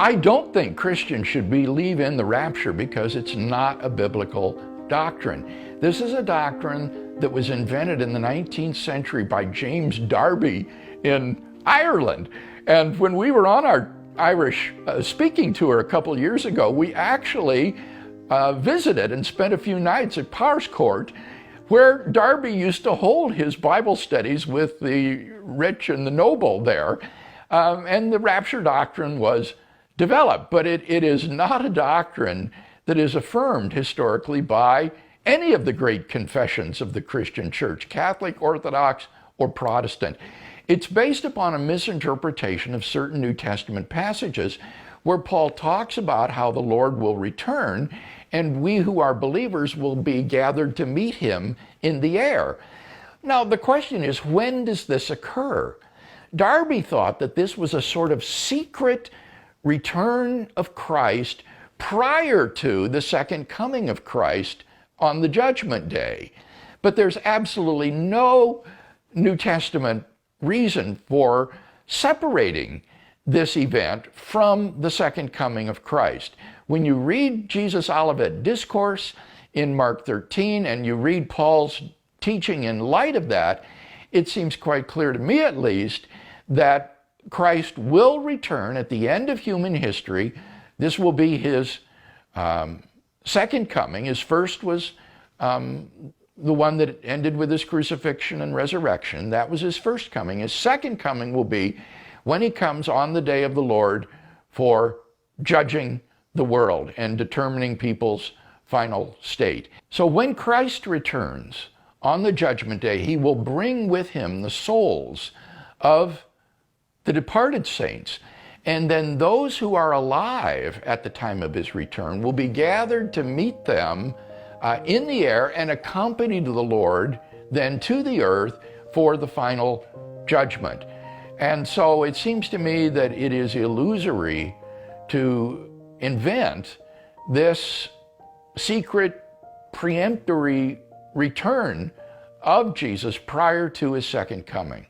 I don't think Christians should believe in the rapture because it's not a biblical doctrine. This is a doctrine that was invented in the 19th century by James Darby in Ireland. And when we were on our Irish speaking tour a couple years ago, we actually visited and spent a few nights at Powerscourt, where Darby used to hold his Bible studies with the rich and the noble there. And the rapture doctrine was developed, but it is not a doctrine that is affirmed historically by any of the great confessions of the Christian church, Catholic, Orthodox, or Protestant. It's based upon a misinterpretation of certain New Testament passages where Paul talks about how the Lord will return and we who are believers will be gathered to meet him in the air. Now, the question is, when does this occur? Darby thought that this was a sort of secret return of Christ prior to the second coming of Christ on the judgment day. But there's absolutely no New Testament reason for separating this event from the second coming of Christ. When you read Jesus' Olivet Discourse in Mark 13 and you read Paul's teaching in light of that, it seems quite clear to me at least that Christ will return at the end of human history. This will be his second coming. His first was the one that ended with his crucifixion and resurrection. That was his first coming. His second coming will be when he comes on the day of the Lord for judging the world and determining people's final state. So when Christ returns on the judgment day, he will bring with him the souls of the departed saints. And then those who are alive at the time of his return will be gathered to meet them in the air and accompany the Lord then to the earth for the final judgment. And so it seems to me that it is illusory to invent this secret preemptory return of Jesus prior to his second coming.